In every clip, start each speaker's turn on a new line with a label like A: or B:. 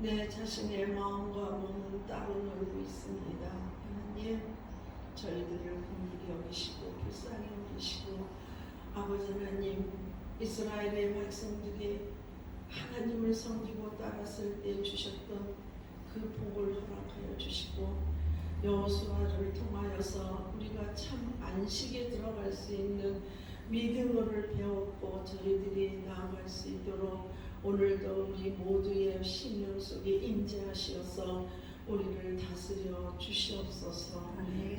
A: 내 자신의 마음과 몸은 따로 놀고 있습니다. 하나님, 저희들을 긍휼히 여기시고 불쌍히 여기시고 아버지 하나님, 이스라엘의 백성들이 하나님을 섬기고 따랐을 때 주셨던 그 복을 허락하여 주시고 여호수아를 통하여서 우리가 참 안식에 들어갈 수 있는 믿음을 배웠고 저희들이 나아갈 수 있도록 오늘도 우리 모두의 심령 속에 임재하시어서 우리를 다스려 주시옵소서.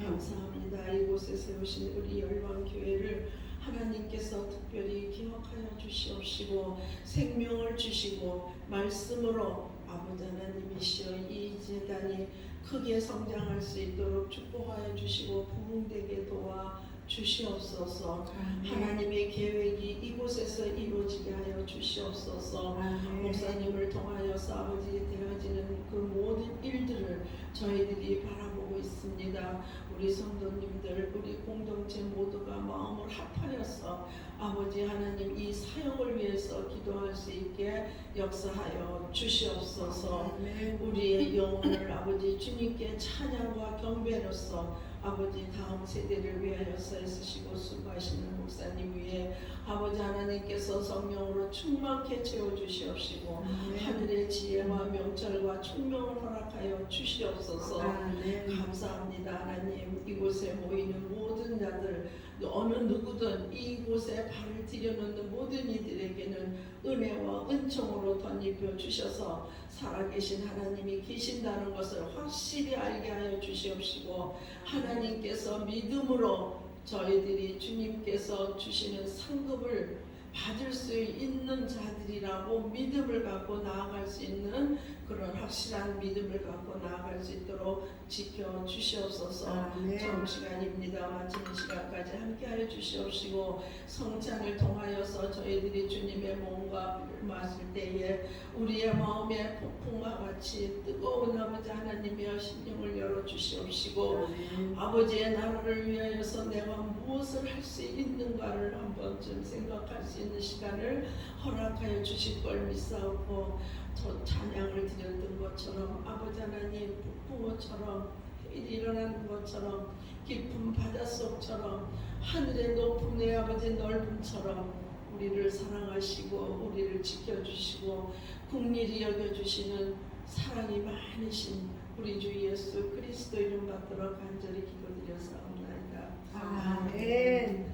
A: 감사합니다. 이곳에 세우신 우리 열방교회를 하나님께서 특별히 기억하여 주시옵시고 생명을 주시고 말씀으로 아버지 하나님이시여 이 제단이 크게 성장할 수 있도록 축복하여 주시고 부흥되게 도와 주시옵소서. 하나님의 계획이 이곳에서 이루어지게 하여 주시옵소서. 목사님을 통하여서 아버지 되어지는 그 모든 일들을 저희들이 바라보고 있습니다. 우리 성도님들, 우리 공동체 모두가 마음을 합하여서 아버지 하나님 이 사역을 위해서 기도할 수 있게 역사하여 주시옵소서. 우리의 영혼을 아버지 주님께 찬양과 경배로서 아버지 다음 세대를 위하여서 애쓰시고 수고하시는 목사님 위에 아버지 하나님께서 성령으로 충만케 채워주시옵시고 하늘의 지혜와 명철과 총명을 허락하여 주시옵소서. 감사합니다. 하나님, 이곳에 모이는 모든 자들 어느 누구든 이곳에 발을 들여놓는 모든 이들에게는 은혜와 은총으로 덧입혀 주셔서 살아계신 하나님이 계신다는 것을 확실히 알게 하여 주시옵시고 하나님께서 믿음으로 저희들이 주님께서 주시는 상급을 받을 수 있는 자들이라고 믿음을 갖고 나아갈 수 있는 그런 확실한 믿음을 갖고 나아갈 수 있도록 지켜 주시옵소서. 점심시간입니다. 마치는 시간까지 함께하여 주시옵시고 성찬을 통하여서 저희들이 주님의 몸과 피를 마실 때에 우리의 마음에 폭풍과 같이 뜨거운 아버지 하나님의 심령을 열어 주시옵시고 아버지의 나라를 위하여서 내가 무엇을 할 수 있는가를 한번쯤 생각할 수 있는 시간을 허락하여 주실 걸 믿사옵고 저 찬양을 드렸던 것처럼 아버지 하나님 폭풍우처럼 일이 일어나는 것처럼 깊은 바닷속처럼 하늘의 높은 내 아버지 넓음처럼 우리를 사랑하시고 우리를 지켜주시고 긍휼히 여겨주시는 사랑이 많으신 우리 주 예수 그리스도 이름 받들어 간절히 기도드려사옵나이다.
B: 아멘.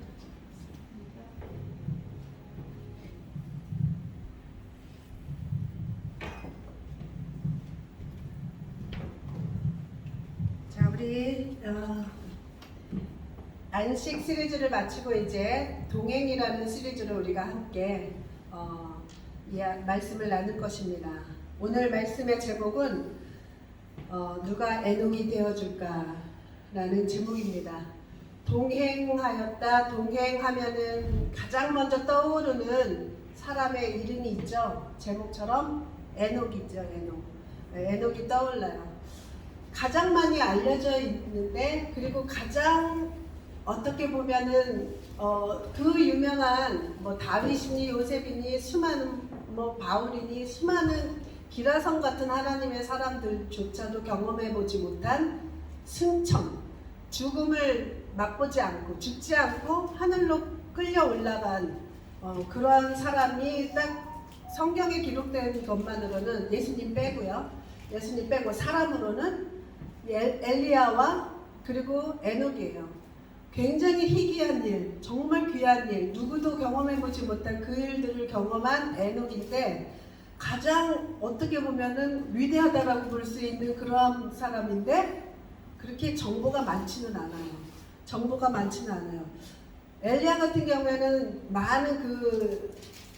B: 자, 우리 안식 시리즈를 마치고 이제 동행이라는 시리즈로 우리가 함께 말씀을 나눌 것입니다. 오늘 말씀의 제목은 누가 에녹이 되어줄까라는 제목입니다. 동행하였다. 동행하면은 가장 먼저 떠오르는 사람의 이름이 있죠. 제목처럼 에녹이죠. 에녹이 떠올라요. 가장 많이 알려져 있는데 그리고 가장 어떻게 보면은 그 유명한 뭐 다윗이니 요셉이니 수많은 뭐 바울이니 수많은 기라성 같은 하나님의 사람들조차도 경험해 보지 못한 승천, 죽음을 맛보지 않고 죽지 않고 하늘로 끌려 올라간 그런 사람이 딱 성경에 기록된 것만으로는 예수님 빼고요. 예수님 빼고 사람으로는 엘리야와 그리고 에녹이에요. 굉장히 희귀한 일, 정말 귀한 일, 누구도 경험해보지 못한 그 일들을 경험한 에녹인데 가장 어떻게 보면은 위대하다라고 볼 수 있는 그런 사람인데 그렇게 정보가 많지는 않아요. 엘리야 같은 경우에는 많은 그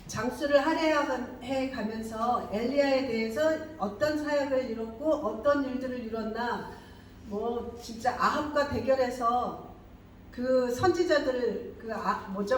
B: 장수를 할애해 가면서 엘리야에 대해서 어떤 사역을 이뤘고 어떤 일들을 이뤘나 뭐 진짜 아합과 대결해서 그 선지자들을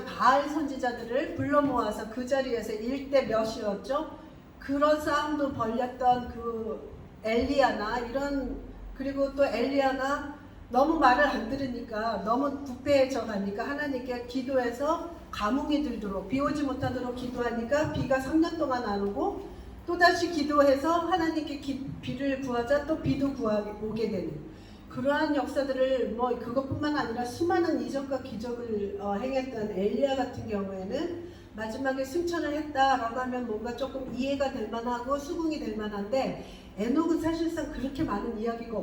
B: 바알 선지자들을 불러 모아서 그 자리에서 1대 몇이었죠. 그런 싸움도 벌였던 그 엘리야나 이런 그리고 또 엘리야가 너무 말을 안 들으니까 너무 부패해져 가니까 하나님께 기도해서 가뭄이 들도록 비 오지 못하도록 기도하니까 비가 3년 동안 안 오고 또다시 기도해서 하나님께 비를 구하자 또 비도 오게 되는 그러한 역사들을 뭐 그것뿐만 아니라 수많은 이적과 기적을 행했던 엘리야 같은 경우에는 마지막에 승천을 했다라고 하면 뭔가 조금 이해가 될 만하고 수긍이 될 만한데 에녹은 사실상 그렇게 많은 이야기가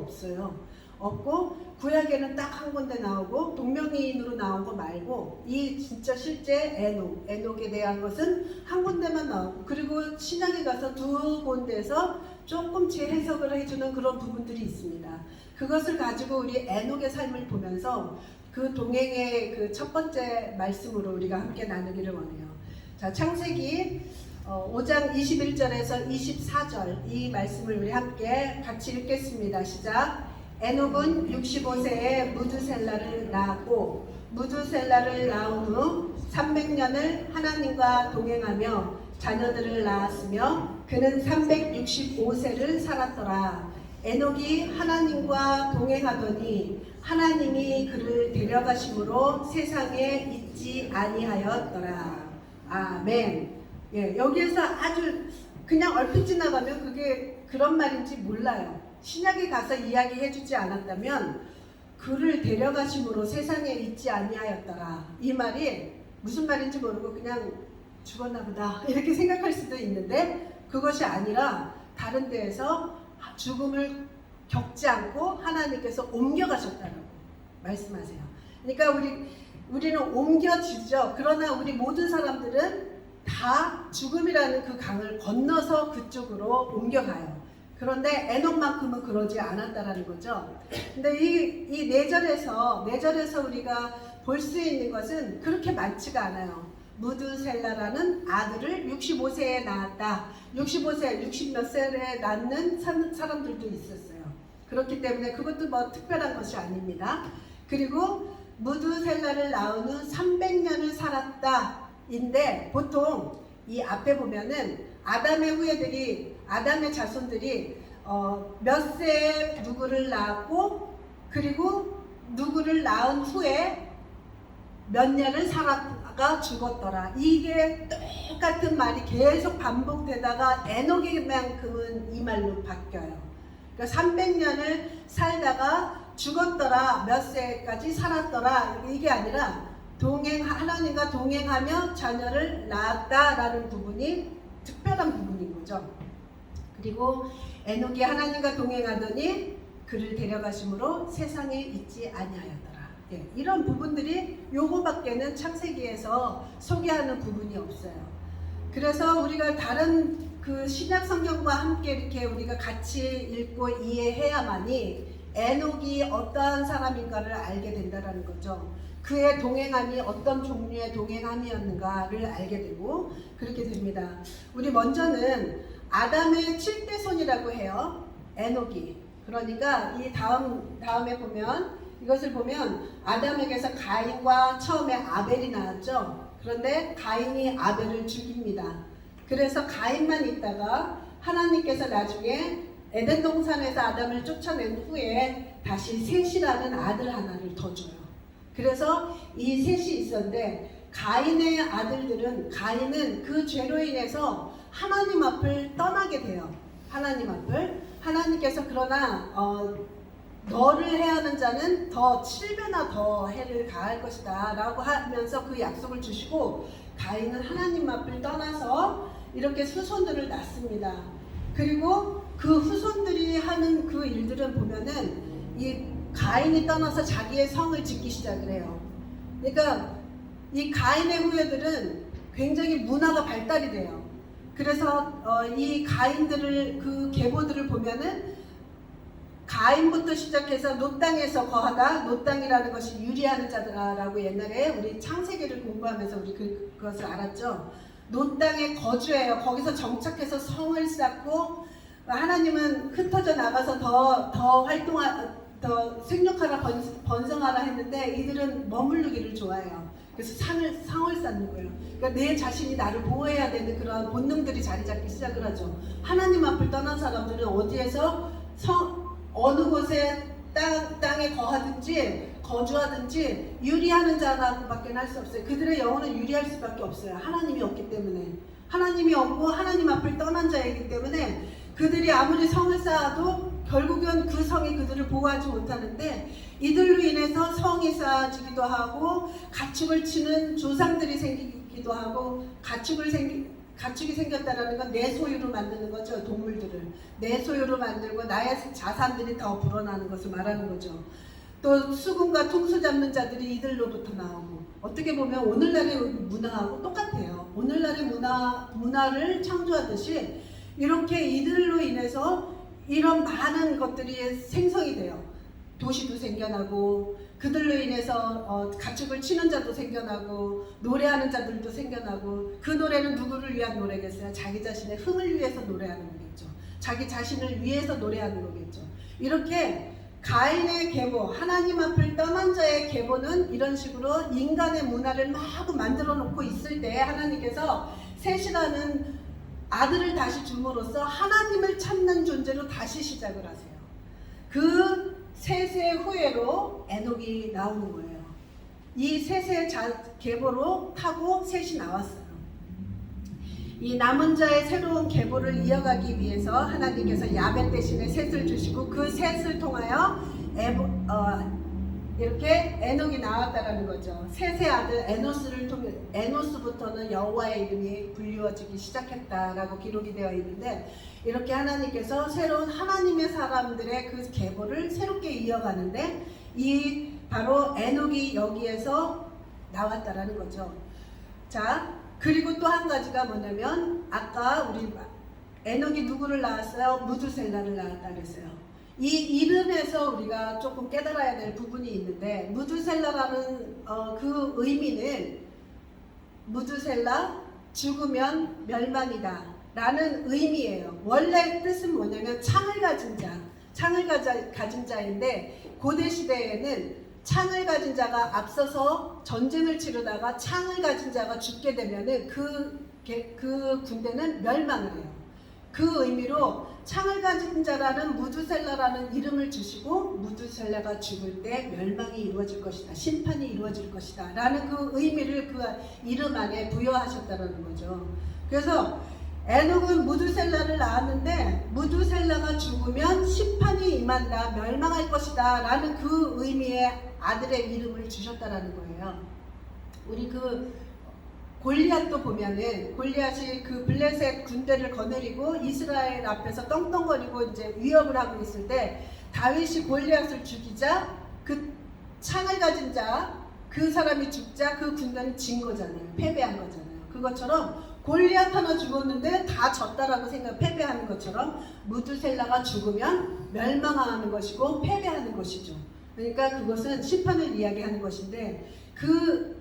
B: 없고 구약에는 딱 한 군데 나오고 동명이인으로 나온 거 말고 이 진짜 실제 에녹에 대한 것은 한 군데만 나오고 그리고 신약에 가서 두 군데에서 조금 재해석을 해주는 그런 부분들이 있습니다. 그것을 가지고 우리 에녹의 삶을 보면서 그 동행의 그 첫 번째 말씀으로 우리가 함께 나누기를 원해요. 자, 창세기 5장 21절에서 24절 이 말씀을 우리 함께 같이 읽겠습니다. 시작. 에녹은 65세에 무드셀라를 낳았고 무드셀라를 낳은 후 300년을 하나님과 동행하며 자녀들을 낳았으며 그는 365세를 살았더라. 에녹이 하나님과 동행하더니 하나님이 그를 데려가심으로 세상에 있지 아니하였더라. 아멘. 예, 여기에서 아주 그냥 얼핏 지나가면 그게 그런 말인지 몰라요. 신약에 가서 이야기해주지 않았다면 그를 데려가심으로 세상에 있지 아니하였더라. 이 말이 무슨 말인지 모르고 그냥 죽었나 보다 이렇게 생각할 수도 있는데 그것이 아니라 다른 데에서 죽음을 겪지 않고 하나님께서 옮겨가셨다고 말씀하세요. 그러니까 우리는 옮겨지죠. 그러나 우리 모든 사람들은 다 죽음이라는 그 강을 건너서 그쪽으로 옮겨가요. 그런데 에녹만큼은 그러지 않았다라는 거죠. 근데 이 내절에서 우리가 볼 수 있는 것은 그렇게 많지가 않아요. 무드셀라라는 아들을 65세에 낳았다. 65세, 60몇 세에 낳는 사람들도 있었어요. 그렇기 때문에 그것도 뭐 특별한 것이 아닙니다. 그리고 무드셀라를 낳은 후 300년을 살았다인데 보통 이 앞에 보면은 아담의 후예들이 아담의 자손들이 몇 세에 누구를 낳았고 그리고 누구를 낳은 후에 몇 년을 살았다가 죽었더라. 이게 똑같은 말이 계속 반복되다가 에녹만큼은 이 말로 바뀌어요. 그러니까 300년을 살다가 죽었더라. 몇 세까지 살았더라. 이게 아니라 하나님과 동행하며 자녀를 낳았다라는 부분이 특별한 부분인 거죠. 그리고 에녹이 하나님과 동행하더니 그를 데려가심으로 세상에 있지 아니하였더라. 예, 이런 부분들이 요거밖에는 창세기에서 소개하는 부분이 없어요. 그래서 우리가 다른 그 신약 성경과 함께 이렇게 우리가 같이 읽고 이해해야만이 에녹이 어떠한 사람인가를 알게 된다는 거죠. 그의 동행함이 어떤 종류의 동행함이었는가를 알게 되고 그렇게 됩니다. 우리 먼저는 아담의 7대손이라고 해요. 에녹이. 그러니까 이 다음에 보면 이것을 보면 아담에게서 가인과 처음에 아벨이 나왔죠. 그런데 가인이 아벨을 죽입니다. 그래서 가인만 있다가 하나님께서 나중에 에덴 동산에서 아담을 쫓아낸 후에 다시 셋이라는 아들 하나를 더 줘요. 그래서 이 셋이 있었는데 가인의 아들들은 가인은 그 죄로 인해서 하나님 앞을 떠나게 돼요. 하나님 앞을. 하나님께서 그러나 너를 해하는 자는 더 7배나 더 해를 가할 것이다 라고 하면서 그 약속을 주시고 가인은 하나님 앞을 떠나서 이렇게 후손들을 낳습니다. 그리고 그 후손들이 하는 그 일들은 보면은 이 가인이 떠나서 자기의 성을 짓기 시작을 해요. 그러니까 이 가인의 후예들은 굉장히 문화가 발달이 돼요. 그래서 이 가인들을 그 계보들을 보면은 가인부터 시작해서 놋 땅에서 거하다 놋 땅이라는 것이 유리하는 자라고 옛날에 우리 창세기를 공부하면서 우리 그것을 알았죠. 놋 땅에 거주해요. 거기서 정착해서 성을 쌓고 하나님은 흩어져 나가서 더 생육하라 번성하라 했는데 이들은 머무르기를 좋아해요. 그래서 성을 쌓는 거예요. 그러니까 내 자신이 나를 보호해야 되는 그런 본능들이 자리 잡기 시작을 하죠. 하나님 앞을 떠난 사람들은 어디에서 어느 곳에 땅에 거하든지 거주하든지 유리하는 자라고밖에 할 수 없어요. 그들의 영혼은 유리할 수밖에 없어요. 하나님이 없기 때문에. 하나님이 없고 하나님 앞을 떠난 자이기 때문에 그들이 아무리 성을 쌓아도 결국은 그 성이 그들을 보호하지 못하는데, 이들로 인해서 성이 쌓아지기도 하고 가축을 치는 조상들이 생기기도 하고, 가축이 생겼다라는 건 내 소유로 만드는 거죠. 동물들을 내 소유로 만들고 나의 자산들이 더 불어나는 것을 말하는 거죠. 또 수금과 통수 잡는 자들이 이들로부터 나오고, 어떻게 보면 오늘날의 문화하고 똑같아요. 오늘날의 문화를 창조하듯이 이렇게 이들로 인해서 이런 많은 것들이 생성이 돼요. 도시도 생겨나고, 그들로 인해서 가축을 치는 자도 생겨나고, 노래하는 자들도 생겨나고, 그 노래는 누구를 위한 노래겠어요? 자기 자신의 흥을 위해서 노래하는 거겠죠. 자기 자신을 위해서 노래하는 거겠죠. 이렇게 가인의 계보, 하나님 앞을 떠난 자의 계보는 이런 식으로 인간의 문화를 막 만들어 놓고 있을 때 하나님께서 셋이라는 아들을 다시 줌으로써 하나님을 찾는 존재로 다시 시작을 하세요. 그 셋의 후예로 에녹이 나오는 거예요. 이 셋의 계보로 타고 셋이 나왔어요. 이 남은 자의 새로운 계보를 이어가기 위해서 하나님께서 야벳 대신에 셋을 주시고, 그 셋을 통하여 이렇게 에녹이 나왔다라는 거죠. 셋의 아들 에노스를 통해, 에노스부터는 여호와의 이름이 불리워지기 시작했다라고 기록이 되어 있는데, 이렇게 하나님께서 새로운 하나님의 사람들의 그 계보를 새롭게 이어가는데, 이 바로 에녹이 여기에서 나왔다라는 거죠. 자, 그리고 또 한 가지가 뭐냐면, 아까 우리 에녹이 누구를 낳았어요? 무두셀라를 낳았다 그랬어요. 이 이름에서 우리가 조금 깨달아야 될 부분이 있는데, 무두셀라라는 그 의미는, 무두셀라, 죽으면 멸망이다 라는 의미예요. 원래 뜻은 뭐냐면 창을 가진 자, 창을 가진 자인데, 고대 시대에는 창을 가진 자가 앞서서 전쟁을 치르다가 창을 가진 자가 죽게 되면은 그 군대는 멸망을 해요. 그 의미로 창을 가진 자라는 무두셀라라는 이름을 주시고, 무두셀라가 죽을 때 멸망이 이루어질 것이다, 심판이 이루어질 것이다 라는 그 의미를 그 이름 안에 부여하셨다는 거죠. 그래서 에녹은 무두셀라를 낳았는데, 무두셀라가 죽으면 심판이 임한다, 멸망할 것이다 라는 그 의미의 아들의 이름을 주셨다라는 거예요. 우리 그 골리앗도 보면은, 골리앗이 그 블레셋 군대를 거느리고 이스라엘 앞에서 떵떵거리고 이제 위협을 하고 있을 때, 다윗이 골리앗을 죽이자 그 창을 가진 자, 그 사람이 죽자 그 군대는 진 거잖아요. 패배한 거잖아요. 그것처럼 골리앗 하나 죽었는데 다 졌다라고 패배하는 것처럼, 무두셀라가 죽으면 멸망하는 것이고 패배하는 것이죠. 그러니까 그것은 심판을 이야기하는 것인데, 그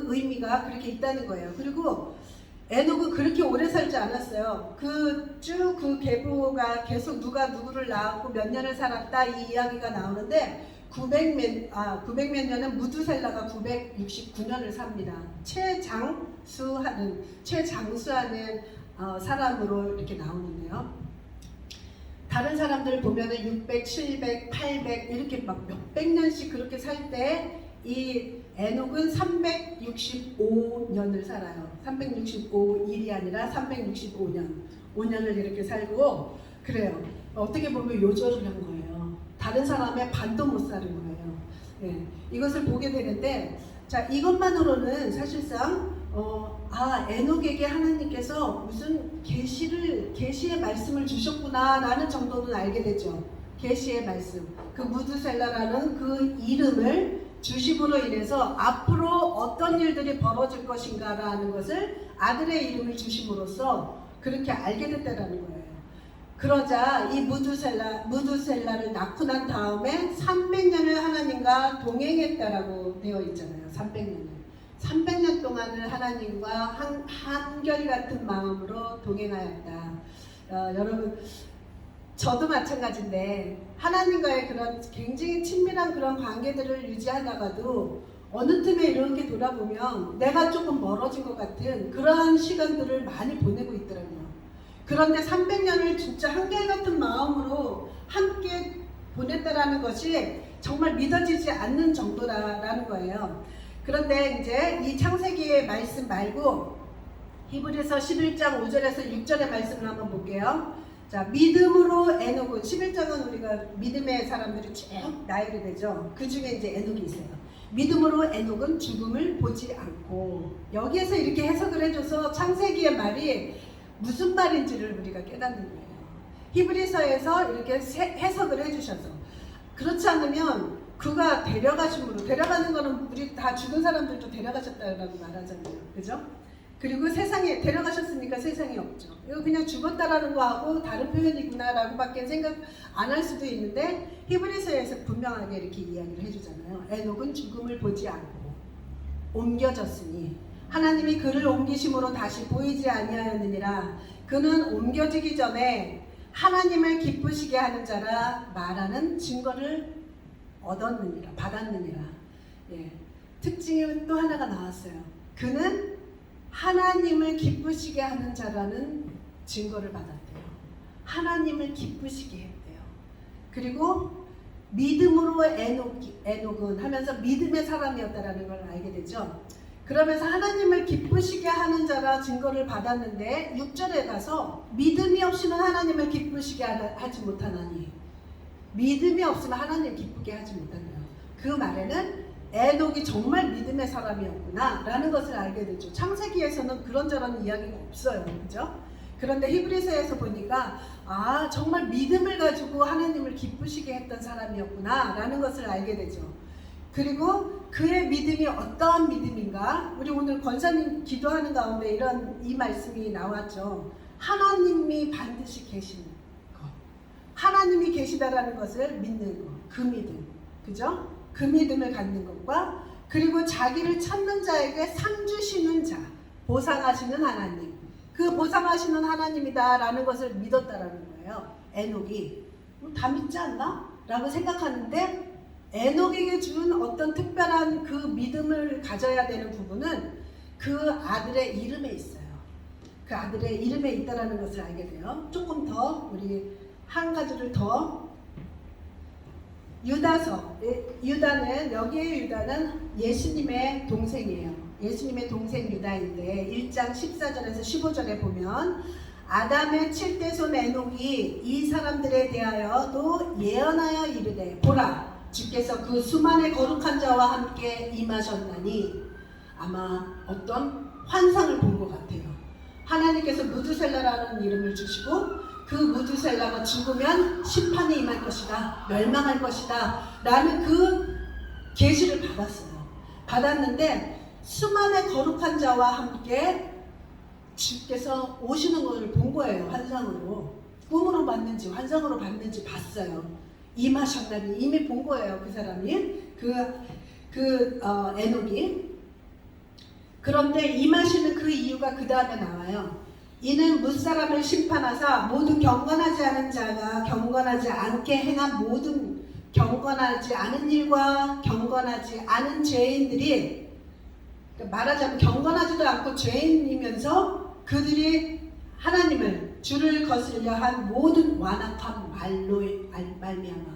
B: 의미가 그렇게 있다는 거예요. 그리고 에녹은 그렇게 오래 살지 않았어요. 쭉 그 계보가 계속 누가 누구를 낳았고 몇 년을 살았다 이 이야기가 나오는데, 900몇 년은 무두셀라가 969년을 삽니다. 최장수하는 사람으로 이렇게 나오는데요. 다른 사람들 보면은 600, 700, 800 이렇게 막 몇백 년씩 그렇게 살 때, 이 에녹은 365년을 살아요. 365일이 아니라 365년. 5년을 이렇게 살고 그래요. 어떻게 보면 요절을 한 거예요. 다른 사람의 반도 못 사는 거예요. 네, 이것을 보게 되는데, 자, 이것만으로는 사실상 에녹에게 하나님께서 무슨 계시의 말씀을 주셨구나 라는 정도는 알게 되죠. 계시의 말씀. 그 무두셀라라는 그 이름을 주심으로 인해서 앞으로 어떤 일들이 벌어질 것인가 라는 것을 아들의 이름을 주심으로써 그렇게 알게 됐다라는 거예요. 그러자 이 무두셀라를 낳고 난 다음에 300년을 하나님과 동행했다라고 되어 있잖아요. 300년 동안을 하나님과 한결 같은 마음으로 동행하였다. 여러분, 저도 마찬가지인데, 하나님과의 그런 굉장히 친밀한 그런 관계들을 유지하다가도 어느 틈에 이렇게 돌아보면 내가 조금 멀어진 것 같은 그러한 시간들을 많이 보내고 있더라고요. 그런데 300년을 진짜 한결같은 마음으로 함께 보냈다라는 것이 정말 믿어지지 않는 정도라는 거예요. 그런데 이제 이 창세기의 말씀 말고 히브리서 11장 5절에서 6절의 말씀을 한번 볼게요. 자, 믿음으로 에녹은 11장은 우리가 믿음의 사람들이 쭉 나열이 되죠. 그 중에 이제 에녹이 있어요. 믿음으로 에녹은 죽음을 보지 않고, 여기에서 이렇게 해석을 해줘서 창세기의 말이 무슨 말인지를 우리가 깨닫는 거예요. 히브리서에서 이렇게 해석을 해주셔서, 그렇지 않으면 그가 데려가심으로, 데려가는 거는 우리 다 죽은 사람들도 데려가셨다라고 말하잖아요. 그죠? 그리고 세상에 데려가셨으니까 세상에 없죠. 이거 그냥 죽었다라는 거하고 다른 표현이구나라고 밖에 생각 안 할 수도 있는데, 히브리서에서 분명하게 이렇게 이야기를 해주잖아요. 에녹은 죽음을 보지 않고 옮겨졌으니 하나님이 그를 옮기심으로 다시 보이지 아니하였느니라. 그는 옮겨지기 전에 하나님을 기쁘시게 하는 자라 말하는 증거를 얻었느니라, 받았느니라. 예. 특징이 또 하나가 나왔어요. 그는 하나님을 기쁘시게 하는 자라는 증거를 받았대요. 하나님을 기쁘시게 했대요. 그리고 믿음으로 에녹은 하면서 믿음의 사람이었다라는 걸 알게 되죠. 그러면서 하나님을 기쁘시게 하는 자라 증거를 받았는데 6절에 가서 믿음이 없이는 하나님을 기쁘시게 하지 못하나니, 믿음이 없으면 하나님 기쁘게 하지 못한대요. 그 말에는 에녹이 정말 믿음의 사람이었구나 라는 것을 알게 되죠. 창세기에서는 그런저런 이야기가 없어요. 그죠? 그런데 히브리서에서 보니까 아, 정말 믿음을 가지고 하나님을 기쁘시게 했던 사람이었구나 라는 것을 알게 되죠. 그리고 그의 믿음이 어떠한 믿음인가? 우리 오늘 권사님 기도하는 가운데 이 말씀이 나왔죠. 하나님이 반드시 계시는 것, 하나님이 계시다라는 것을 믿는 것, 그 믿음, 그죠? 그 믿음을 갖는 것과, 그리고 자기를 찾는 자에게 상 주시는 자, 보상하시는 하나님, 그 보상하시는 하나님이다라는 것을 믿었다라는 거예요. 에녹이 다 믿지 않나? 라고 생각하는데, 에녹에게 준 어떤 특별한 그 믿음을 가져야 되는 부분은 그 아들의 이름에 있어요. 그 아들의 이름에 있다라는 것을 알게 돼요. 조금 더 우리 한 가지를 더, 유다서, 유다는, 여기에 유다는 예수님의 동생이에요. 예수님의 동생 유다인데 1장 14절에서 15절에 보면 아담의 7대손 에녹이 이 사람들에 대하여도 예언하여 이르되 보라, 주께서 그 수만의 거룩한 자와 함께 임하셨나니, 아마 어떤 환상을 본 것 같아요. 하나님께서 무드셀라라는 이름을 주시고 그 무드셀라가 죽으면 심판이 임할 것이다, 멸망할 것이다 라는 그 계시를 받았어요. 받았는데 수만의 거룩한 자와 함께 주께서 오시는 것을 본 거예요. 환상으로, 꿈으로 봤는지 환상으로 봤는지 봤어요. 임하셨다니, 이미 본 거예요. 그 사람이, 에녹이. 그런데 임하시는 그 이유가 그 다음에 나와요. 이는 무사람을 심판하사 모든 경건하지 않은 자가 경건하지 않게 행한 모든 경건하지 않은 일과 경건하지 않은 죄인들이, 그러니까 말하자면 경건하지도 않고 죄인이면서 그들이 하나님을, 주를 거스르려 한 모든 완악한 말로 말미암아,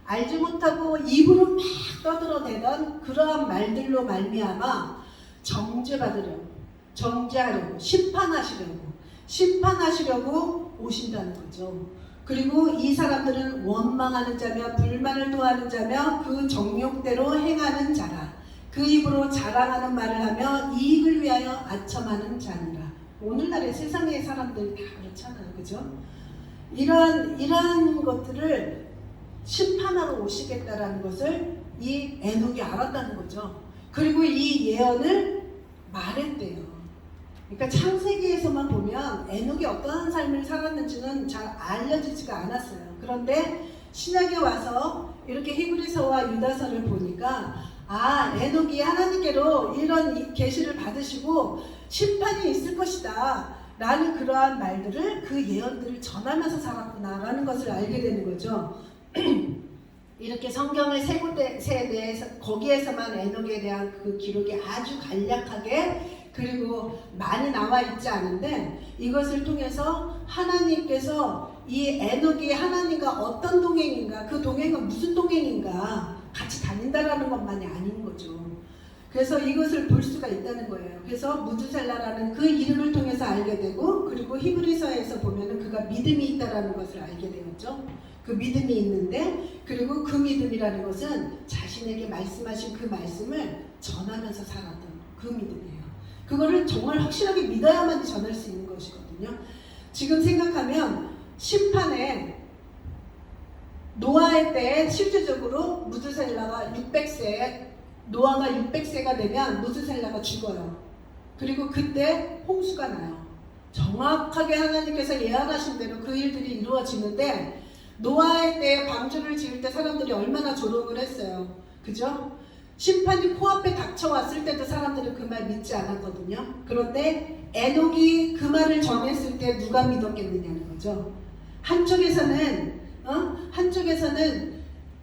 B: 알지 못하고 입으로 막 떠들어대던 그러한 말들로 말미암아 정죄하려고, 심판하시려고 오신다는 거죠. 그리고 이 사람들은 원망하는 자며 불만을 토하는 자며 그 정욕대로 행하는 자라. 그 입으로 자랑하는 말을 하며 이익을 위하여 아첨하는 자니라. 오늘날의 세상의 사람들 다 그렇잖아요. 그죠? 이러한 것들을 심판하러 오시겠다라는 것을 이 에녹이 알았다는 거죠. 그리고 이 예언을 말했대요. 그러니까 창세기에서만 보면 에녹이 어떠한 삶을 살았는지는 잘 알려지지가 않았어요. 그런데 신약에 와서 이렇게 히브리서와 유다서를 보니까 아, 에녹이 하나님께로 이런 계시를 받으시고 심판이 있을 것이다 라는 그러한 말들을, 그 예언들을 전하면서 살았구나 라는 것을 알게 되는 거죠. 이렇게 성경의 세 곳에 대해서 거기에서만 에녹에 대한 그 기록이 아주 간략하게 그리고 많이 나와 있지 않은데 이것을 통해서 하나님께서 이 에녹이 하나님과 어떤 동행인가, 그 동행은 무슨 동행인가 같이 다닌다라는 것만이 아닌 거죠. 그래서 이것을 볼 수가 있다는 거예요. 그래서 무드셀라라는 그 이름을 통해서 알게 되고, 그리고 히브리서에서 보면은 그가 믿음이 있다라는 것을 알게 되었죠. 그 믿음이 있는데, 그리고 그 믿음이라는 것은 자신에게 말씀하신 그 말씀을 전하면서 살았던 그 믿음이에요. 그거를 정말 확실하게 믿어야만 전할 수 있는 것이거든요. 지금 생각하면 심판에 노아의 때에 실제적으로 무드셀라가 600세, 노아가 600세가 되면 무드셀라가 죽어요. 그리고 그때 홍수가 나요. 정확하게 하나님께서 예언하신 대로 그 일들이 이루어지는데, 노아의 때에 방주를 지을 때 사람들이 얼마나 조롱을 했어요. 그죠? 심판이 코앞에 닥쳐왔을 때도 사람들은 그 말 믿지 않았거든요. 그런데 에녹이 그 말을 전했을 때 누가 믿었겠느냐는 거죠. 한쪽에서는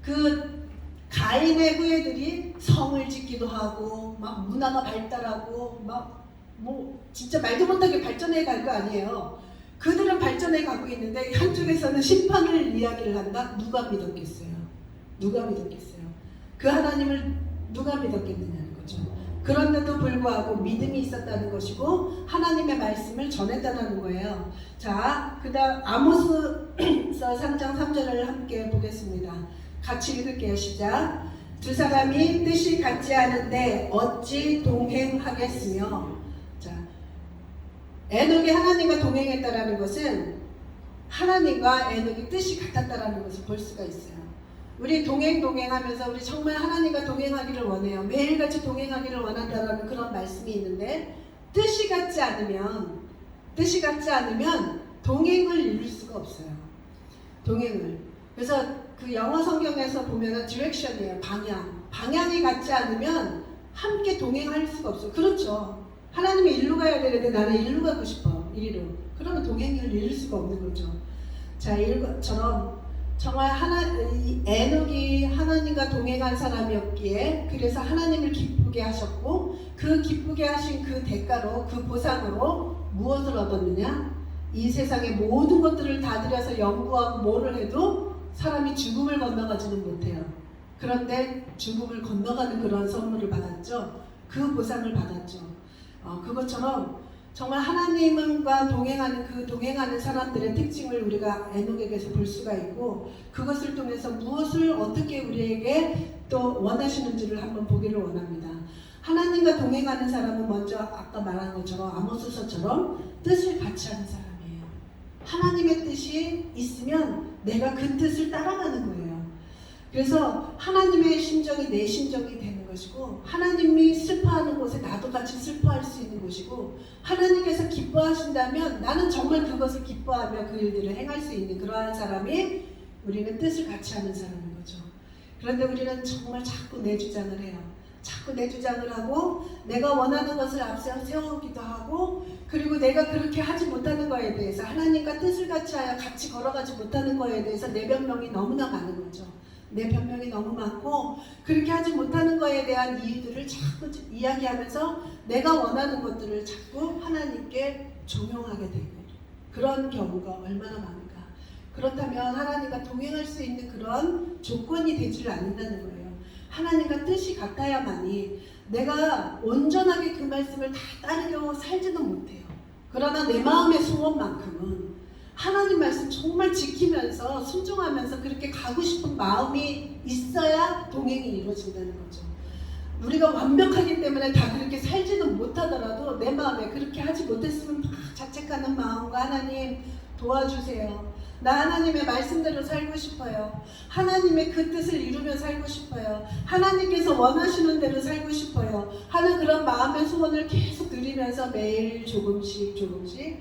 B: 그 가인의 후예들이 성을 짓기도 하고 막 문화가 발달하고 막 뭐 진짜 말도 못하게 발전해 갈 거 아니에요. 그들은 발전해 가고 있는데 한쪽에서는 심판을 이야기를 한다? 누가 믿었겠어요? 누가 믿었겠어요? 그 하나님을 누가 믿었겠느냐는 거죠. 그런데도 불구하고 믿음이 있었다는 것이고 하나님의 말씀을 전했다는 거예요. 자, 그 다음 아모스서 3장 3절을 함께 보겠습니다. 같이 읽을게요. 시작. 두 사람이 뜻이 같지 않은데 어찌 동행하겠으며. 자, 에녹이 하나님과 동행했다라는 것은 하나님과 에녹이 뜻이 같았다라는 것을 볼 수가 있어요. 우리 동행하면서 우리 정말 하나님과 동행하기를 원해요. 매일같이 동행하기를 원한다라는 그런 말씀이 있는데, 뜻이 같지 않으면 동행을 이룰 수가 없어요. 동행을. 그래서 그 영어 성경에서 보면은 디렉션이에요. 방향이 같지 않으면 함께 동행할 수가 없어요. 그렇죠. 하나님이 일로 가야 되는데 나는 일로 가고 싶어. 이리로. 그러면 동행을 이룰 수가 없는 거죠. 자, 이것처럼 정말 에녹이 하나님과 동행한 사람이었기에, 그래서 하나님을 기쁘게 하셨고, 그 기쁘게 하신 그 대가로, 그 보상으로 무엇을 얻었느냐? 이 세상의 모든 것들을 다 들여서 연구하고 뭐를 해도 사람이 죽음을 건너가지는 못해요. 그런데 죽음을 건너가는 그런 선물을 받았죠. 그 보상을 받았죠. 그것처럼 정말 하나님과 동행하는 사람들의 특징을 우리가 에녹에게서 볼 수가 있고, 그것을 통해서 무엇을 어떻게 우리에게 또 원하시는지를 한번 보기를 원합니다. 하나님과 동행하는 사람은 먼저 아까 말한 것처럼 아모스서처럼 뜻을 같이 하는 사람이에요. 하나님의 뜻이 있으면 내가 그 뜻을 따라가는 거예요. 그래서 하나님의 심정이 내 심정이 되는 것이고, 하나님이 슬퍼하는 곳에 나도 같이 슬퍼할 수 있는 곳이고, 하나님께서 기뻐하신다면 나는 정말 그것을 기뻐하며 그 일들을 행할 수 있는 그러한 사람이, 우리는 뜻을 같이 하는 사람인 거죠. 그런데 우리는 정말 자꾸 내 주장을 해요. 자꾸 내 주장을 하고 내가 원하는 것을 앞서 세우기도 하고, 그리고 내가 그렇게 하지 못하는 거에 대해서, 하나님과 뜻을 같이 하여 같이 걸어가지 못하는 거에 대해서 내 변명이 너무나 많은 거죠. 내 변명이 너무 많고, 그렇게 하지 못하는 거에 대한 이유들을 자꾸 이야기하면서 내가 원하는 것들을 자꾸 하나님께 종용하게 되고, 그런 경우가 얼마나 많은가. 그렇다면 하나님과 동행할 수 있는 그런 조건이 되지를 않는다는 거예요. 하나님과 뜻이 같아야만이, 내가 온전하게 그 말씀을 다 따르려고 살지도 못해요. 그러나 내 마음의 소원만큼은 하나님 말씀 정말 지키면서 순종하면서 그렇게 가고 싶은 마음이 있어야 동행이 이루어진다는 거죠. 우리가 완벽하기 때문에 다 그렇게 살지는 못하더라도 내 마음에 그렇게 하지 못했으면 막 자책하는 마음과, 하나님 도와주세요. 나 하나님의 말씀대로 살고 싶어요. 하나님의 그 뜻을 이루며 살고 싶어요. 하나님께서 원하시는 대로 살고 싶어요 하는 그런 마음의 소원을 계속 누리면서 매일 조금씩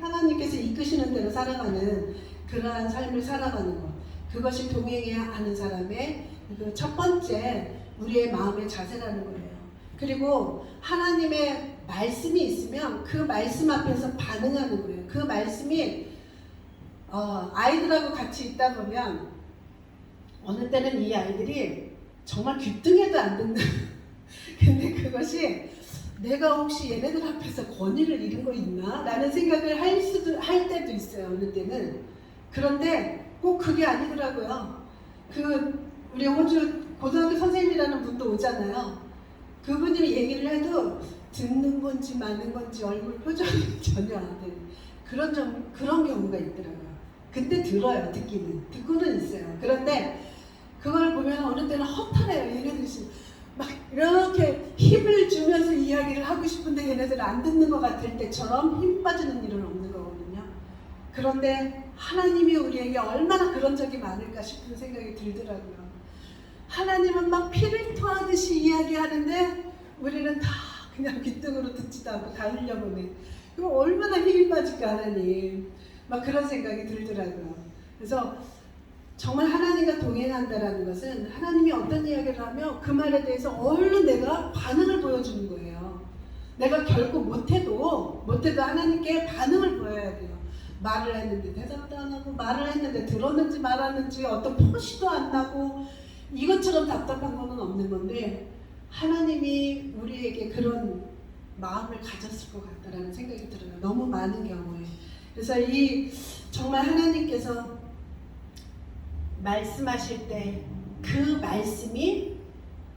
B: 하나님께서 이끄시는 대로 살아가는 그러한 삶을 살아가는 것, 그것이 동행해야 하는 사람의 그 첫 번째 우리의 마음의 자세라는 거예요. 그리고 하나님의 말씀이 있으면 그 말씀 앞에서 반응하는 거예요. 그 말씀이 아이들하고 같이 있다 보면 어느 때는 이 아이들이 정말 귀등해도 안 듣는 근데 그것이 내가 혹시 얘네들 앞에서 권위를 잃은 거 있나? 라는 생각을 할 때도 있어요. 어느 때는. 그런데 꼭 그게 아니더라고요. 우리 호주 고등학교 선생님이라는 분도 오잖아요. 그분이 얘기를 해도 듣는 건지 마는 건지 얼굴 표정이 전혀 안 되는 그런 경우가 있더라고요. 근데 들어요. 듣고는 있어요. 그런데 그걸 보면 어느 때는 허탈해요. 얘네들이 막 이렇게 힘을 주면서 이야기를 하고 싶은데 얘네들 안 듣는 것 같을 때처럼 힘 빠지는 일은 없는 거거든요. 그런데 하나님이 우리에게 얼마나 그런 적이 많을까 싶은 생각이 들더라고요. 하나님은 막 피를 토하듯이 이야기하는데 우리는 다 그냥 귓등으로 듣지도 않고 다 흘려보내. 그럼 얼마나 힘이 빠질까 하나님. 막 그런 생각이 들더라고요. 그래서 정말 하나님과 동행한다라는 것은 하나님이 어떤 이야기를 하면 그 말에 대해서 얼른 내가 반응을 보여주는 거예요. 내가 결코 못해도 하나님께 반응을 보여야 돼요. 말을 했는데 대답도 안 하고, 말을 했는데 들었는지 말았는지 어떤 표시도 안 나고, 이것처럼 답답한 거는 없는 건데 하나님이 우리에게 그런 마음을 가졌을 것 같다라는 생각이 들어요. 너무 많은 경우에. 그래서 정말 하나님께서 말씀하실 때 그 말씀이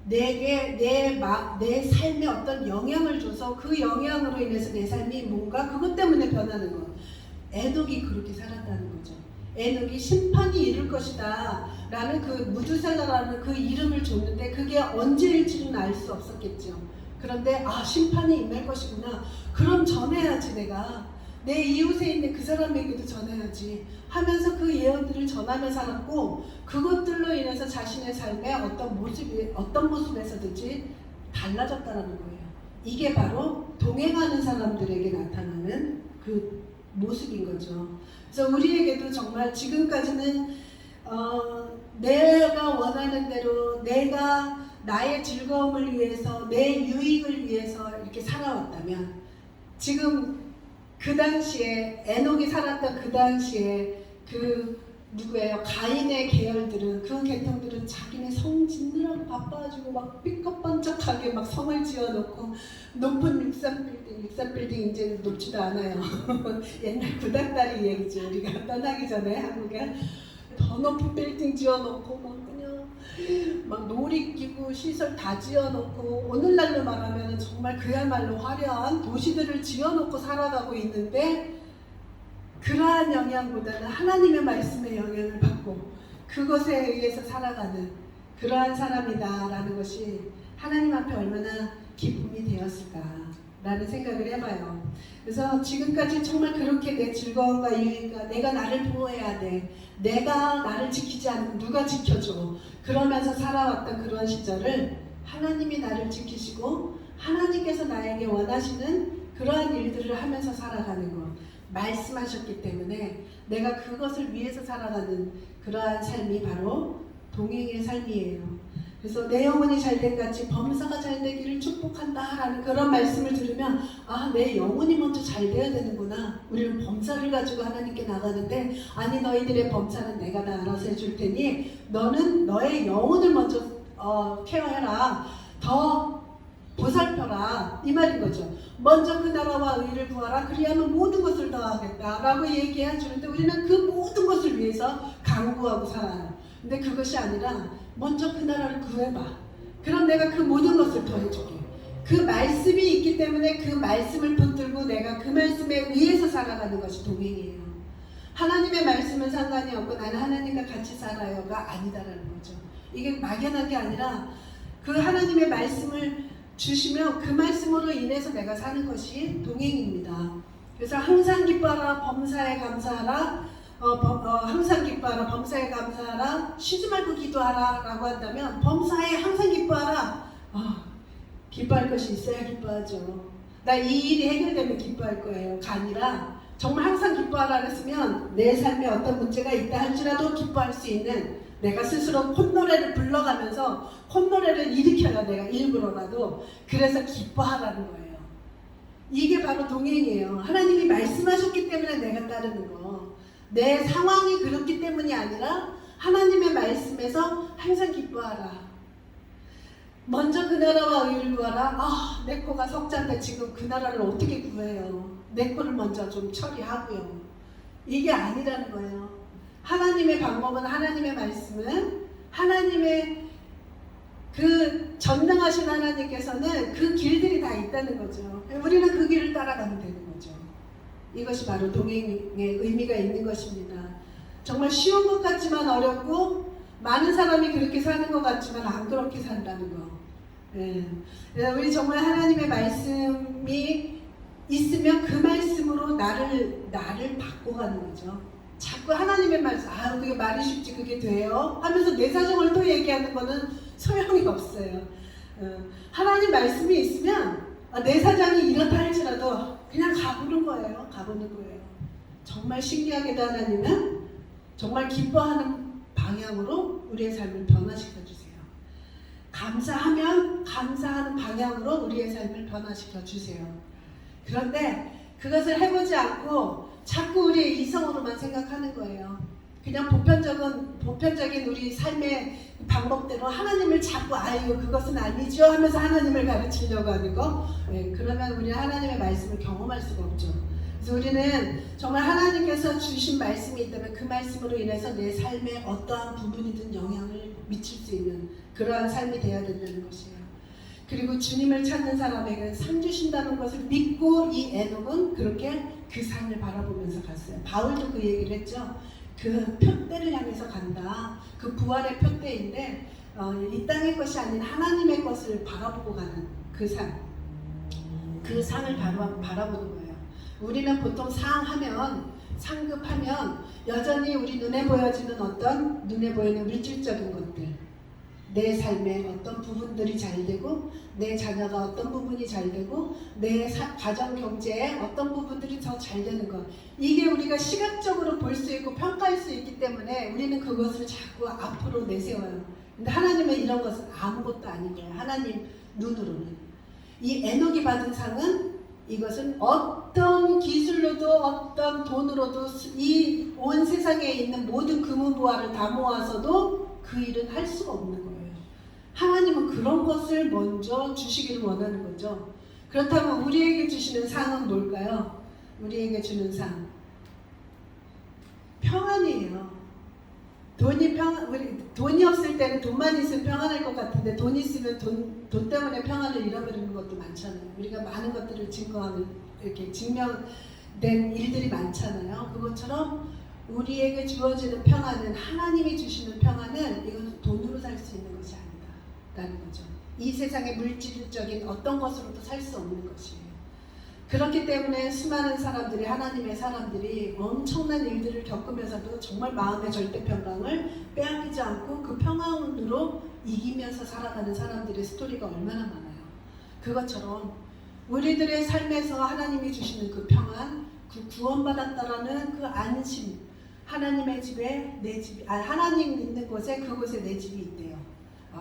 B: 내게 내 삶에 어떤 영향을 줘서 그 영향으로 인해서 내 삶이 뭔가 그것 때문에 변하는 거. 에녹이 그렇게 살았다는 거죠. 에녹이 심판이 이룰 것이다 라는 그 무두살라라는 그 이름을 줬는데 그게 언제일지는 알 수 없었겠죠. 그런데 심판이 임할 것이구나. 그럼 전해야지. 내가 내 이웃에 있는 그 사람에게도 전해야지 하면서 그 예언들을 전하며 살았고, 그것들로 인해서 자신의 삶에 어떤 모습에서든지 달라졌다는 거예요. 이게 바로 동행하는 사람들에게 나타나는 그 모습인 거죠. 그래서 우리에게도 정말 지금까지는 내가 원하는 대로 내가 나의 즐거움을 위해서 내 유익을 위해서 이렇게 살아왔다면, 지금 그 당시에 에녹이 살았던 그 당시에 누구예요? 가인의 계열들은, 그 계통들은 자기네 성 짓느라고 바빠가지고 막 삐걱번쩍하게 막 성을 지어놓고 높은 63빌딩 이제는 높지도 않아요. 옛날 구닥다리 얘기죠. 우리가 떠나기 전에 한국에 더 높은 빌딩 지어놓고 막 놀이기구 시설 다 지어놓고, 오늘날로 말하면 정말 그야말로 화려한 도시들을 지어놓고 살아가고 있는데, 그러한 영향보다는 하나님의 말씀의 영향을 받고 그것에 의해서 살아가는 그러한 사람이다라는 것이 하나님 앞에 얼마나 기쁨이 되었을까라는 생각을 해봐요. 그래서 지금까지 정말 그렇게 내 즐거움과 유익과 내가 나를 보호해야 돼, 내가 나를 지키지 않으면 누가 지켜줘, 그러면서 살아왔던 그런 시절을 하나님이 나를 지키시고 하나님께서 나에게 원하시는 그러한 일들을 하면서 살아가는 것, 말씀하셨기 때문에 내가 그것을 위해서 살아가는 그러한 삶이 바로 동행의 삶이에요. 그래서 내 영혼이 잘된 같이 범사가 잘되기를 축복한다 라는 그런 말씀을 들으면, 내 영혼이 먼저 잘 돼야 되는구나. 우리는 범사를 가지고 하나님께 나가는데, 아니 너희들의 범사는 내가 다 알아서 해줄 테니 너는 너의 영혼을 먼저 케어해라, 더 보살펴라, 이 말인 거죠. 먼저 그 나라와 의를 구하라, 그리하면 모든 것을 더하겠다 라고 얘기해 주는데, 우리는 그 모든 것을 위해서 간구하고 살아요. 근데 그것이 아니라 먼저 그 나라를 구해봐. 그럼 내가 그 모든 것을 더해줄게. 그 말씀이 있기 때문에 그 말씀을 붙들고 내가 그 말씀에 의해서 살아가는 것이 동행이에요. 하나님의 말씀은 상관이 없고 나는 하나님과 같이 살아요가 아니다라는 거죠. 이게 막연한 게 아니라 그 하나님의 말씀을 주시면 그 말씀으로 인해서 내가 사는 것이 동행입니다. 그래서 항상 기뻐하라, 범사에 감사하라, 항상 기뻐하라, 범사에 감사하라, 쉬지 말고 기도하라 라고 한다면, 범사에 항상 기뻐하라. 기뻐할 것이 있어야 기뻐하죠. 나 이 일이 해결되면 기뻐할 거예요 가 아니라, 정말 항상 기뻐하라 했으면 내 삶에 어떤 문제가 있다 할지라도 기뻐할 수 있는, 내가 스스로 콧노래를 불러가면서 콧노래를 일으켜요. 내가 일부러라도. 그래서 기뻐하라는 거예요. 이게 바로 동행이에요. 하나님이 말씀하셨기 때문에 내가 따르는 거. 내 상황이 그렇기 때문이 아니라 하나님의 말씀에서 항상 기뻐하라. 먼저 그 나라와 의를 구하라. 아, 내 코가 석자인데 지금 그 나라를 어떻게 구해요? 내 코를 먼저 좀 처리하고요. 이게 아니라는 거예요. 하나님의 방법은, 하나님의 말씀은, 하나님의 그 전능하신 하나님께서는 그 길들이 다 있다는 거죠. 우리는 그 길을 따라가면 되는 거죠. 이것이 바로 동행의 의미가 있는 것입니다. 정말 쉬운 것 같지만 어렵고, 많은 사람이 그렇게 사는 것 같지만 안 그렇게 산다는 거. 예. 우리 정말 하나님의 말씀이 있으면 그 말씀으로 나를 바꿔가는 거죠. 자꾸 하나님의 말씀, 아, 그게 말이 쉽지, 그게 돼요? 하면서 내 사정을 또 얘기하는 거는 소용이 없어요. 하나님 말씀이 있으면 내 사정이 이렇다 할지라도 그냥 가보는 거예요. 가보는 거예요. 정말 신기하게도 하나님은 정말 기뻐하는 방향으로 우리의 삶을 변화시켜 주세요. 감사하면 감사하는 방향으로 우리의 삶을 변화시켜 주세요. 그런데 그것을 해보지 않고 자꾸 우리의 이성으로만 생각하는 거예요. 그냥 보편적인 우리 삶의 방법대로 하나님을 자꾸 아유 그것은 아니죠 하면서 하나님을 가르치려고 하는 거. 네, 그러면 우리는 하나님의 말씀을 경험할 수가 없죠. 그래서 우리는 정말 하나님께서 주신 말씀이 있다면 그 말씀으로 인해서 내 삶에 어떠한 부분이든 영향을 미칠 수 있는 그러한 삶이 되어야 된다는 것이에요. 그리고 주님을 찾는 사람에게 상 주신다는 것을 믿고 이 에녹은 그렇게 그 산을 바라보면서 갔어요. 바울도 그 얘기를 했죠. 그 표대를 향해서 간다. 그 부활의 표대인데 이 땅의 것이 아닌 하나님의 것을 바라보고 가는 그 산. 그 상을 바라보는 거예요. 우리는 보통 상급하면 여전히 우리 눈에 보여지는 어떤 눈에 보이는 물질적인 것들, 내 삶의 어떤 부분들이 잘 되고 내 자녀가 어떤 부분이 잘 되고 내 가정 경제에 어떤 부분들이 더 잘 되는 것, 이게 우리가 시각적으로 볼 수 있고 평가할 수 있기 때문에 우리는 그것을 자꾸 앞으로 내세워요. 근데 하나님은 이런 것은 아무것도 아닌 거예요. 하나님 눈으로는. 이 에녹이 받은 상은 이것은 어떤 기술로도 어떤 돈으로도 이 온 세상에 있는 모든 금은보화를 다 모아서도 그 일은 할 수가 없는 거예요. 하나님은 그런 것을 먼저 주시기를 원하는 거죠. 그렇다면 우리에게 주시는 상은 뭘까요? 우리에게 주는 상 평안이에요. 돈이 없을 때는 돈만 있으면 평안할 것 같은데 돈 있으면 돈 때문에 평안을 잃어버리는 것도 많잖아요. 우리가 많은 것들을 이렇게 증명된 일들이 많잖아요. 그것처럼 우리에게 주어지는 평안은, 하나님이 주시는 평안은 이건 돈으로 살 수 있는 것이 아니다라는 거죠. 이 세상의 물질적인 어떤 것으로도 살 수 없는 것이에요. 그렇기 때문에 수많은 사람들이, 하나님의 사람들이 엄청난 일들을 겪으면서도 정말 마음의 절대 평강을 빼앗기지 않고 그 평안으로 이기면서 살아가는 사람들의 스토리가 얼마나 많아요. 그것처럼 우리들의 삶에서 하나님이 주시는 그 평안, 그 구원받았다라는 그 안심, 하나님의 집에 하나님 있는 곳에 그곳에 내 집이 있대요.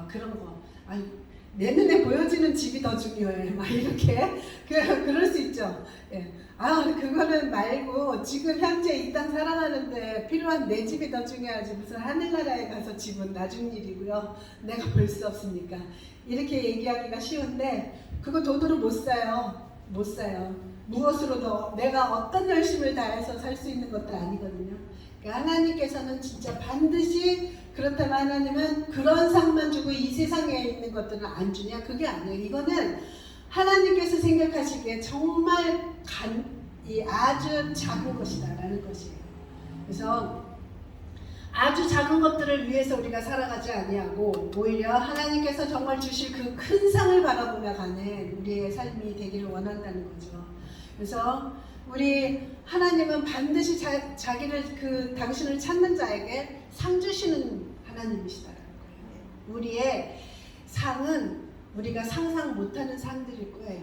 B: 그런 거. 내 눈에 보여지는 집이 더 중요해. 막 이렇게 그럴 수 있죠. 예. 그거는 말고 지금 현재 이 땅 살아가는데 필요한 내 집이 더 중요하지. 무슨 하늘나라에 가서 집은 나중 일이고요. 내가 볼 수 없으니까. 이렇게 얘기하기가 쉬운데 그거 돈으로 못 사요. 못 사요. 무엇으로도 내가 어떤 열심을 다해서 살 수 있는 것도 아니거든요. 그러니까 하나님께서는 진짜 반드시, 그렇다면 하나님은 그런 상만 주고 이 세상에 있는 것들은 안 주냐? 그게 아니에요. 이거는 하나님께서 생각하시기에 정말 아주 작은 것이다라는 것이에요. 그래서 아주 작은 것들을 위해서 우리가 살아가지 아니하고 오히려 하나님께서 정말 주실 그 큰 상을 바라보며 가는 우리의 삶이 되기를 원한다는 거죠. 그래서 우리 하나님은 반드시 자기를 당신을 찾는 자에게 상 주시는 하나님이시다라는 거예요. 우리의 상은 우리가 상상 못하는 상들일 거예요.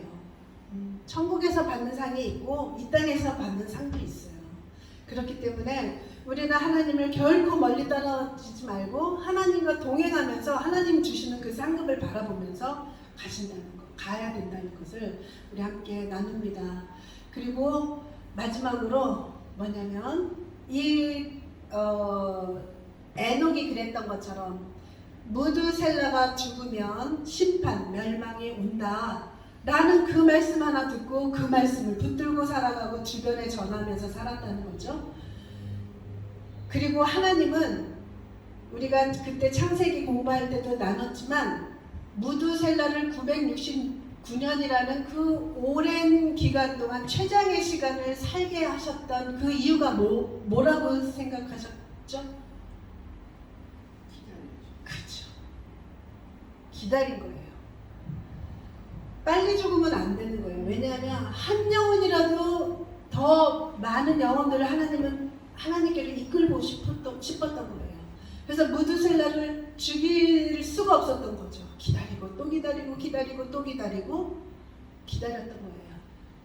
B: 천국에서 받는 상이 있고 이 땅에서 받는 상도 있어요. 그렇기 때문에 우리는 하나님을 결코 멀리 떨어지지 말고 하나님과 동행하면서 하나님 주시는 그 상급을 바라보면서 가야 된다는 것을 우리 함께 나눕니다. 그리고 마지막으로 뭐냐면 에녹이 그랬던 것처럼 무드셀라가 죽으면 심판, 멸망이 온다. 라는 그 말씀 하나 듣고 그 말씀을 붙들고 살아가고 주변에 전하면서 살았다는 거죠. 그리고 하나님은 우리가 그때 창세기 공부할 때도 나눴지만 무드셀라를 969년이라는 그 오랜 기간 동안 최장의 시간을 살게 하셨던 그 이유가 뭐라고 생각하셨죠? 그렇죠. 기다린 거예요. 빨리 죽으면 안 되는 거예요. 왜냐하면 한 영혼이라도 더 많은 영혼들을 하나님께로 이끌고 싶었던 거예요. 그래서 무드셀라를 죽일 수가 없었던 거죠. 기다리고 또 기다리고 또 기다렸던 거예요.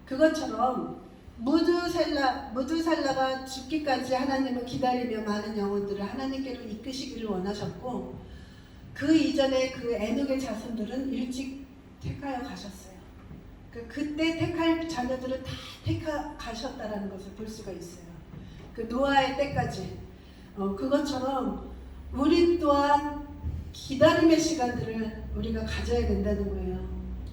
B: 그것처럼 무드셀라가 죽기까지 하나님을 기다리며 많은 영혼들을 하나님께로 이끄시기를 원하셨고, 그 이전에 그 에녹의 자손들은 일찍 택하여 가셨어요. 그때 택할 자녀들은 다 택하셨다라는 것을 볼 수가 있어요. 그 노아의 때까지. 그것처럼 우리 또한 기다림의 시간들을 우리가 가져야 된다는 거예요.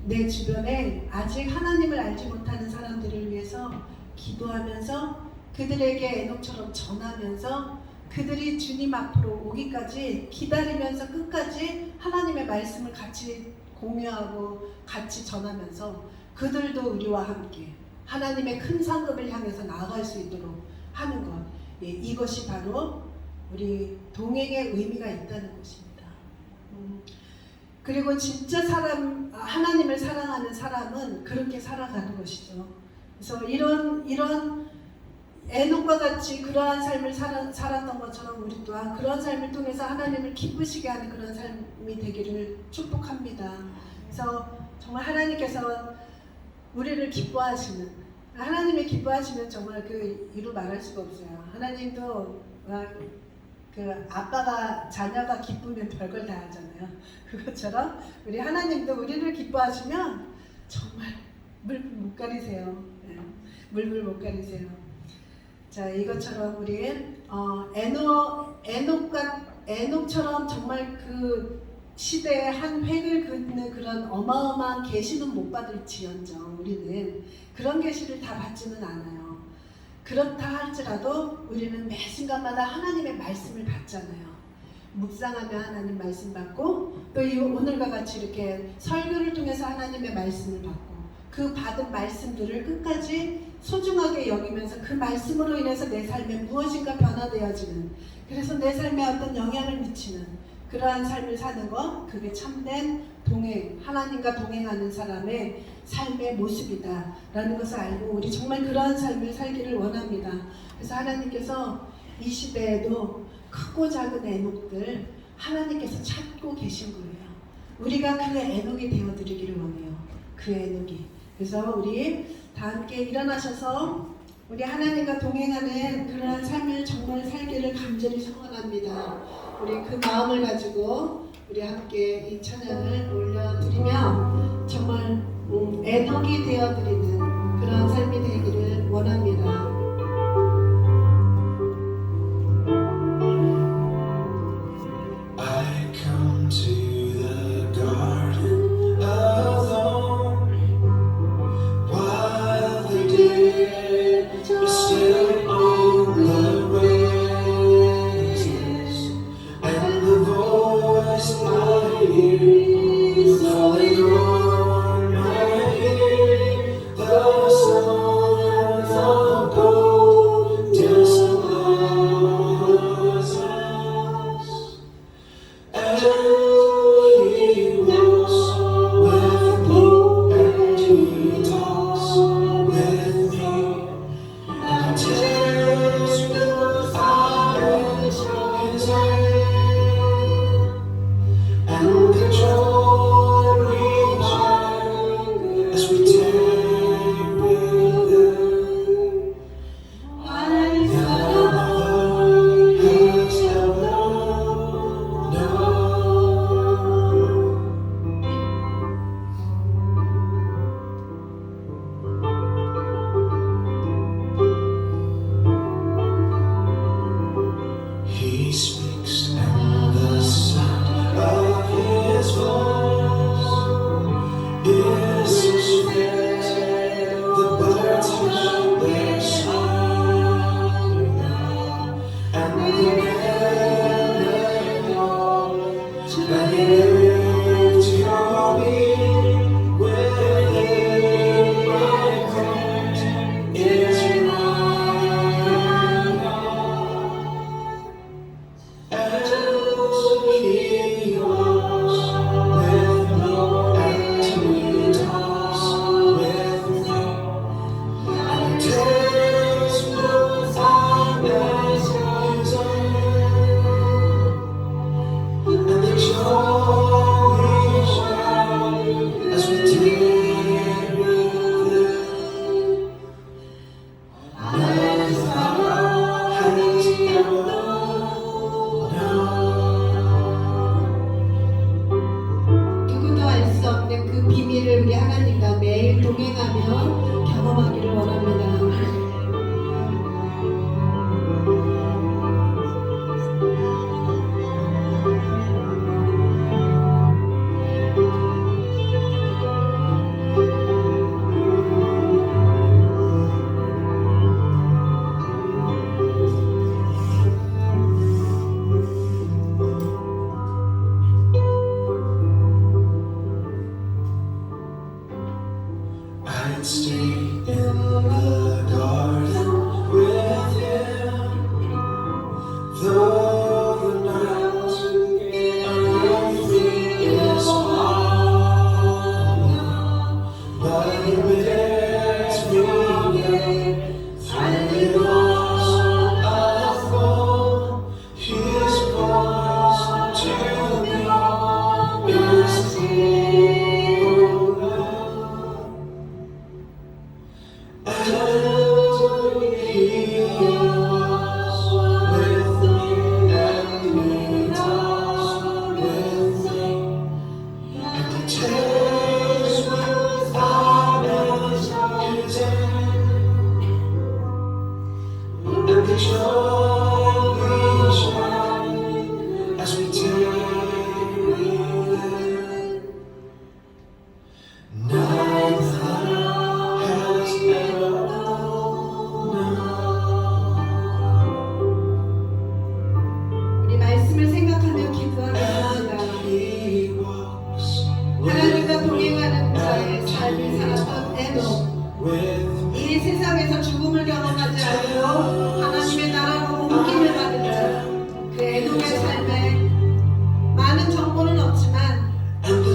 B: 내 주변에 아직 하나님을 알지 못하는 사람들을 위해서 기도하면서 그들에게 에녹처럼 전하면서 그들이 주님 앞으로 오기까지 기다리면서 끝까지 하나님의 말씀을 같이 공유하고 같이 전하면서 그들도 우리와 함께 하나님의 큰 상급을 향해서 나아갈 수 있도록 하는 것. 이것이 바로 우리 동행의 의미가 있다는 것입니다. 그리고 진짜 하나님을 사랑하는 사람은 그렇게 살아가는 것이죠. 그래서 이런 에녹과 같이 그러한 삶을 살았던 것처럼 우리 또한 그런 삶을 통해서 하나님을 기쁘시게 하는 그런 삶이 되기를 축복합니다. 그래서 정말 하나님께서 우리를 기뻐하시는, 하나님이 기뻐하시면 정말 그 이루 말할 수가 없어요. 하나님도 그 아빠가 자녀가 기쁘면 별걸 다 하잖아요. 그것처럼 우리 하나님도 우리를 기뻐하시면 정말 물불 못 가리세요. 물불 못 가리세요. 자, 이것처럼 우리 에녹처럼 정말 그 시대에 한 획을 긋는 그런 어마어마한 계시는 못 받을지언정 우리는 그런 계시를 다 받지는 않아요. 그렇다 할지라도 우리는 매 순간마다 하나님의 말씀을 받잖아요. 묵상하며 하나님 말씀 받고 또 이 오늘과 같이 이렇게 설교를 통해서 하나님의 말씀을 받고 그 받은 말씀들을 끝까지 소중하게 여기면서 그 말씀으로 인해서 내 삶에 무엇인가 변화되어지는, 그래서 내 삶에 어떤 영향을 미치는 그러한 삶을 사는 것, 그게 참된 동행, 하나님과 동행하는 사람의 삶의 모습이다 라는 것을 알고 우리 정말 그러한 삶을 살기를 원합니다. 그래서 하나님께서 이 시대에도 크고 작은 에녹들 하나님께서 찾고 계신 거예요. 우리가 그 에녹이 되어드리기를 원해요. 그 에녹이. 그래서 우리 다 함께 일어나셔서 우리 하나님과 동행하는 그러한 삶을 정말 살기를 간절히 소원합니다. 우리 그 마음을 가지고 우리 함께 이 찬양을 올려드리며 정말 에녹이 되어드리는 그런 삶이 되기를 원합니다.
C: I come to the garden alone while the dead are still on the roses, and the voice I hear falling on my ear, the
B: 이 세상에서 죽음을 경험하지 않고 하나님의 나라로 옮김을 받는 그 에녹의 삶에 많은 정보는 없지만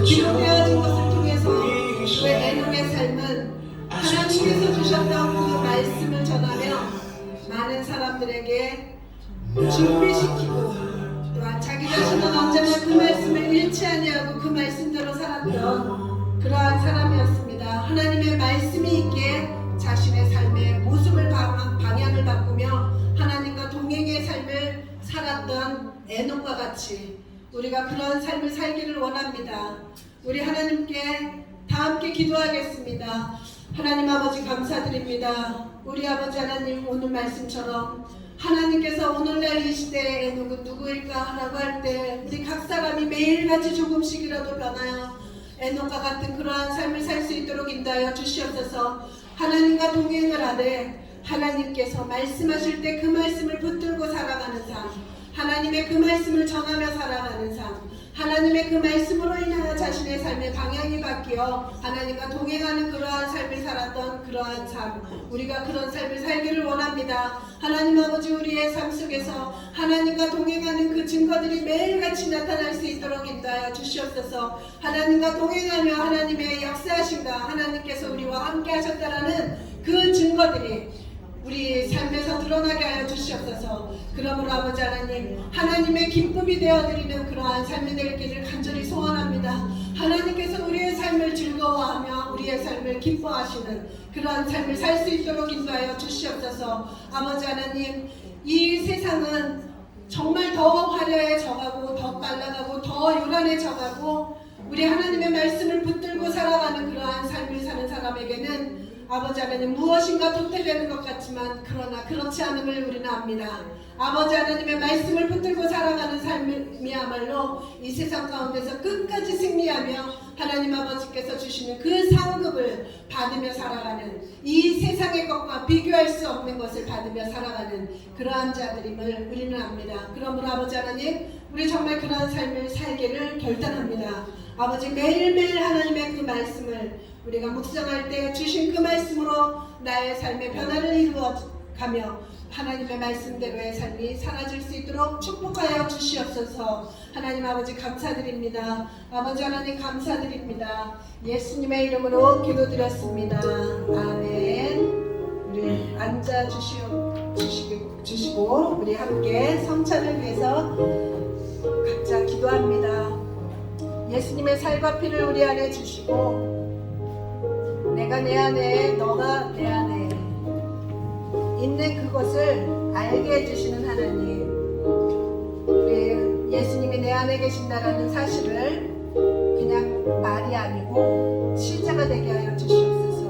B: 기록되어진 것을 통해서 그 에녹의 삶은 하나님께서 주셨던 그 말씀을 전하며 많은 사람들에게 준비시키고 또한 자기 자신은 언제나 그 말씀을 잃지 아니하고 그 말씀대로 살았던 그러한 사람이었습니다. 하나님의 말씀이 있기에 자신의 삶의 모습을 방향을 바꾸며 하나님과 동행의 삶을 살았던 에녹과 같이 우리가 그런 삶을 살기를 원합니다. 우리 하나님께 다 함께 기도하겠습니다. 하나님 아버지 감사드립니다. 우리 아버지 하나님 오늘 말씀처럼 하나님께서 오늘날 이 시대에 에녹은 누구일까 라고 할 때 우리 각 사람이 매일같이 조금씩이라도 변하여 에녹과 같은 그러한 삶을 살 수 있도록 인도하여 주시옵소서. 하나님과 동행을 하되 하나님께서 말씀하실 때 그 말씀을 붙들고 살아가는 삶, 하나님의 그 말씀을 전하며 살아가는 삶, 하나님의 그 말씀으로 인하여 자신의 삶의 방향이 바뀌어 하나님과 동행하는 그러한 삶을 살았던 그러한 삶, 우리가 그런 삶을 살기를 원합니다. 하나님 아버지 우리의 삶 속에서 하나님과 동행하는 그 증거들이 매일같이 나타날 수 있도록 인도하여 주시옵소서. 하나님과 동행하며 하나님의 역사하심과 하나님께서 우리와 함께 하셨다라는 그 증거들이 우리 삶에서 드러나게 하여 주시옵소서. 그러므로 아버지 하나님, 하나님의 기쁨이 되어드리는 그러한 삶이 되기를 간절히 소원합니다. 하나님께서 우리의 삶을 즐거워하며 우리의 삶을 기뻐하시는 그러한 삶을 살 수 있도록 인도하여 주시옵소서. 아버지 하나님, 이 세상은 정말 더 화려해져가고 더 빨라가고 더 요란해져가고 우리 하나님의 말씀을 붙들고 살아가는 그러한 삶을 사는 사람에게는 아버지 하나님 무엇인가 도태되는 것 같지만 그러나 그렇지 않음을 우리는 압니다. 아버지 하나님의 말씀을 붙들고 살아가는 삶이야말로 이 세상 가운데서 끝까지 승리하며 하나님 아버지께서 주시는 그 상급을 받으며 살아가는 이 세상의 것과 비교할 수 없는 것을 받으며 살아가는 그러한 자들임을 우리는 압니다. 그러므로 아버지 하나님, 우리 정말 그러한 삶을 살기를 결단합니다. 아버지 매일매일 하나님의 그 말씀을 우리가 묵상할 때 주신 그 말씀으로 나의 삶의 변화를 이루어가며 하나님의 말씀대로의 삶이 사라질 수 있도록 축복하여 주시옵소서. 하나님 아버지 감사드립니다. 아버지 하나님 감사드립니다. 예수님의 이름으로 기도드렸습니다. 아멘. 우리 앉아 주시고 우리 함께 성찬을 위해서 각자 기도합니다. 예수님의 살과 피를 우리 안에 주시고 내가 내 안에 너가 내 안에 있는 그것을 알게 해주시는 하나님, 우리 예수님이 내 안에 계신다라는 사실을 그냥 말이 아니고 실제가 되게 하여 주시옵소서.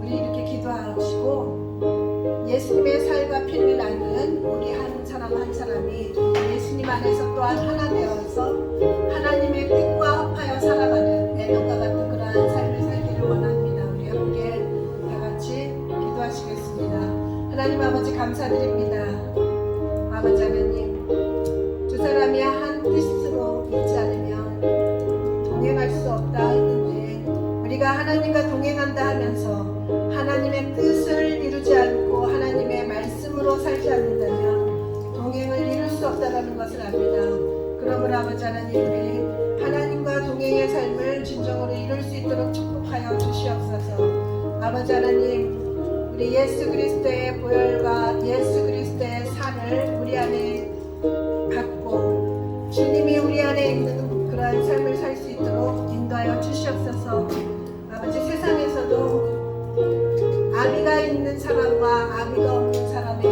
B: 우리 이렇게 기도하시고 예수님의 살과 피를 나는 우리 한 사람 한 사람이 예수님 안에서 또한 하나 되어서 하나님의 뜻과 합하여 살아가는 에녹과 같은 그러한 삶을 살기를 원합니다. 우리 함께 다 같이 기도하시겠습니다. 하나님 아버지 감사드립니다. 아버지 하나님, 두 사람이 한 뜻으로 있지 않으면 동행할 수 없다 했는데 우리가 하나님과 동행한다 하면서 하나님의 뜻을 이루지 않고 하나님의 말씀으로 살지 않는다면 동행을 이룰 수 없다는 것을 압니다. 그러므로 아버지 하나님, 우리 하나님과 동행의 삶을 진정으로 이룰 수 있도록 축복하여 주시옵소서. 아버지 하나님, 우리 예수 그리스도의 보혈과 예수 그리스도의 살을 우리 안에 갖고 주님이 우리 안에 있는 그러한 삶을 살 수 있도록 인도하여 주시옵소서. 아버지, 세상에서도 아비가 있는 사람과 아비가 없는 사람에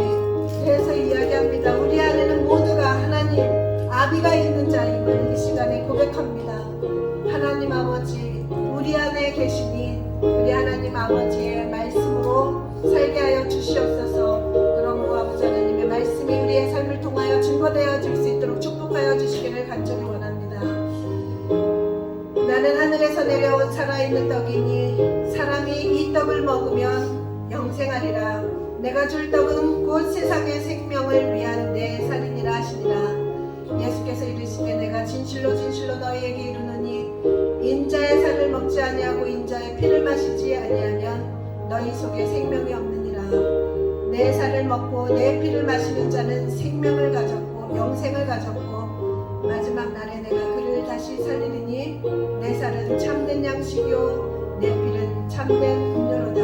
B: 대해서 이야기합니다. 우리 안에는 모두가 하나님 아비가 있는 자임을 이 시간에 고백합니다. 하나님 아버지, 우리 안에 계시니 우리 하나님 아버지의 말씀으로 살게 하여 주시옵소서. 그러므로 아버지 하나님의 말씀이 우리의 삶을 통하여 증거되어 줄 수 있도록 축복하여 주시기를 간절히 원합니다. 나는 하늘에서 내려온 살아있는 떡이니 사람이 이 떡을 먹으면 영생하리라. 내가 줄 떡은 곧 세상의 생명을 위한 내 살이니라 하시니라. 예수께서 이르시되 내가 진실로 진실로 너희에게 이르노니 인자의 살을 먹지 아니하고 인자의 피를 마시지 아니하면 너희 속에 생명이 없느니라. 내 살을 먹고 내 피를 마시는 자는 생명을 가졌고 영생을 가졌고 마지막 날에 내가 그를 다시 살리리니 내 살은 참된 양식이요 내 피는 참된 음료로다.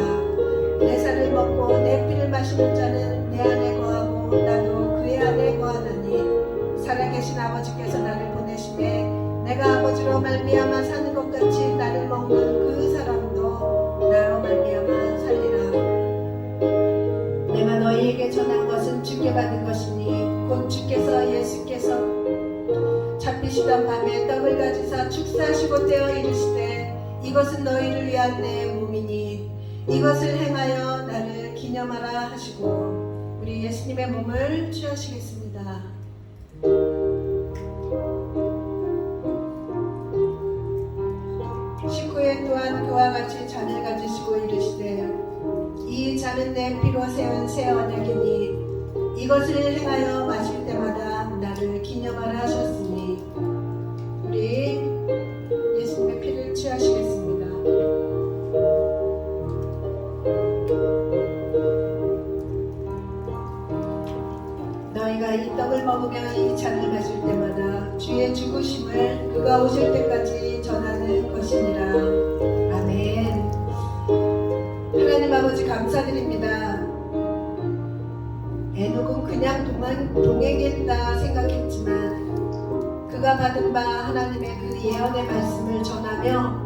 B: 내 살을 먹고 내 피를 마시는 자는 내 안에 거하고 나도 그의 안에 거하나니 살아계신 아버지께서 나를 보내심에 내가 아버지로 말미암아 사는 것 같이 나를 먹는 그 사람도 나로 말미암아 살리라. 내가 너희에게 전한 것은 주께 받은 것이니 곧 주께서 예수께서 잡히시던 밤에 떡을 가지사 축사하시고 떼어 이르시되 이것은 너희를 위한 내 몸이니 이것을 행하여 나를 기념하라 하시고 우리 예수님의 몸을 취하시겠습니다. 식후에 또한 그와 같이 잔을 가지시고 이르시되 이 잔은 내 피로 세운 새 언약이니 이것을 행하여 마실 때마다 나를 기념하라 하셨으니 우리 예수님의 피를 취하시겠습니다. 너희가 이 떡을 먹으며 이 잔을 마실 때마다 주의 죽으심을 그가 오실 때까지 전하는 것이니라. 아멘. 하나님 아버지 감사드립니다. 에녹은 그냥 동행했다 생각했지만 그가 받은 바 하나님의 그 예언의 말씀을 전하며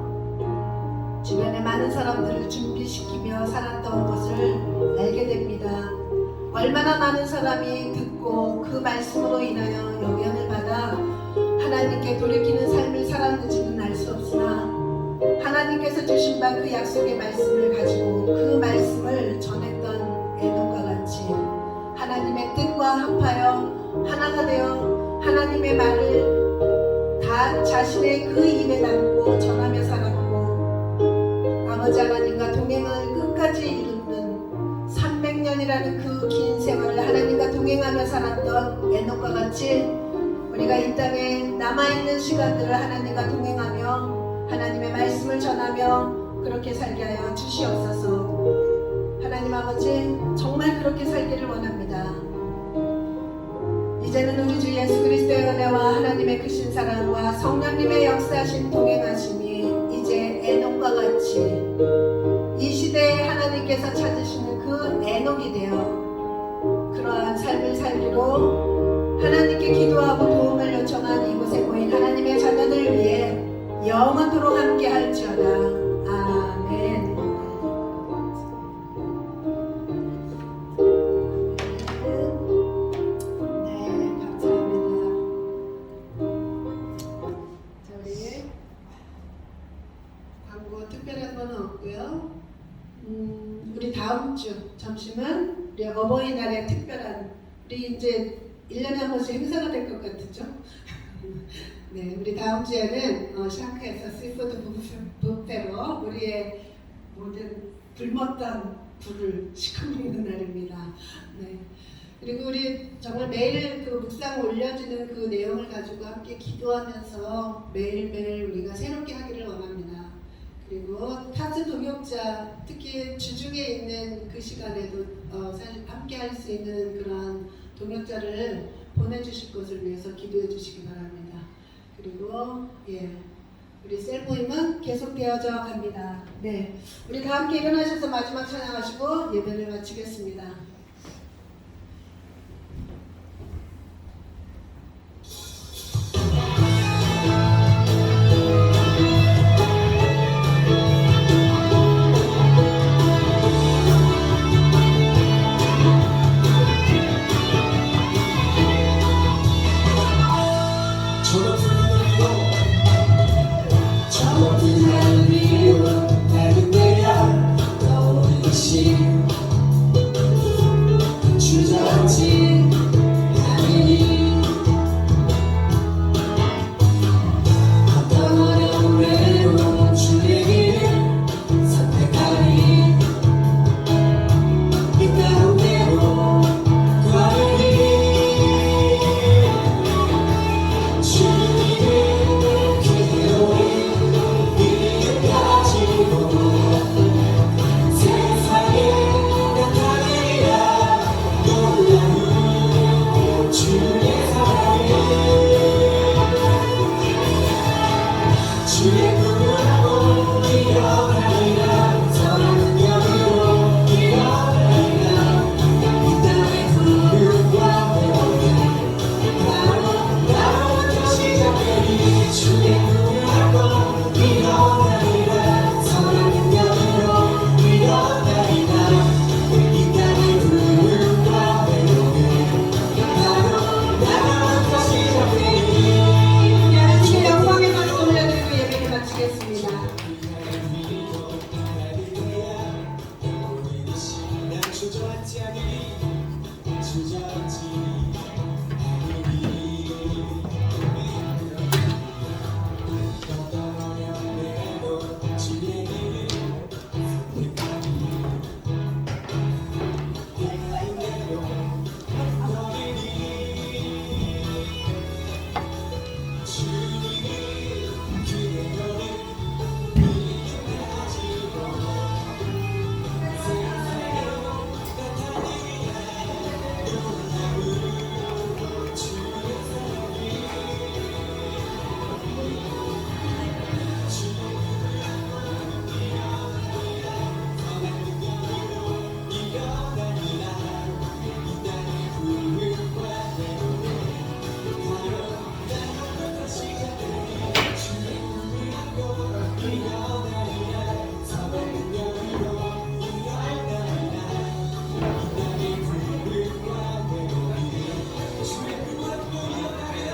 B: 주변의 많은 사람들을 준비시키며 살았던 것을 알게 됩니다. 얼마나 많은 사람이 듣고 그 말씀으로 인하여 영향을 받아 하나님께 돌이키는 삶을 살았는지는 알 수 없으나 하나님께서 주신 바 그 약속의 말씀을 가지고 그 말씀을 전했던 에녹과 같이 하나님의 뜻과 합하여 하나가 되어 하나님의 말을 다 자신의 그 입에 담고 전하며 살았고 아버지 하나님과 동행을 끝까지 이루는 300년이라는 그 긴 세월을 하나님과 동행하며 살았던 에녹과 같이 우리가 이 땅에 남아있는 시간들을 하나님과 동행하며 하나님의 말씀을 전하며 그렇게 살게 하여 주시옵소서. 하나님 아버지 정말 그렇게 살기를 원합니다. 이제는 우리 주 예수 그리스도의 은혜와 하나님의 크신 사랑과 성령님의 역사하신 동행하심이 이제 에녹과 같이 이 시대에 하나님께서 찾으시는 그 에녹이 되어 그러한 삶을 살기로 하나님께 기도하고 도움을 요청한 이곳에 모인 하나님의 자녀들 위해 영원토록 함께 할지어다. 아멘. 네, 감사합니다. 저희 광고 특별한 건 없고요. 우리 다음 주 점심은 우리 어버이날의 특별한 우리 이제 1년에 한 번씩 행사가 될 것 같죠? 네, 우리 다음 주에는 샹크에서 시푸드 뷔페로 우리의 모든 굶었던 불을 시커먹는 날입니다. 네. 그리고 우리 정말 매일 그 묵상 올려지는 그 내용을 가지고 함께 기도하면서 매일매일 우리가 새롭게 하기를 원합니다. 그리고 타주 동역자, 특히 주중에 있는 그 시간에도 사실 함께 할 수 있는 그런 동역자를 보내주실 것을 위해서 기도해 주시기 바랍니다. 그리고 우리 셀 모임은 계속되어져 갑니다. 네, 우리 다 함께 일어나셔서 마지막 찬양하시고 예배를 마치겠습니다.
C: 저 같지 않은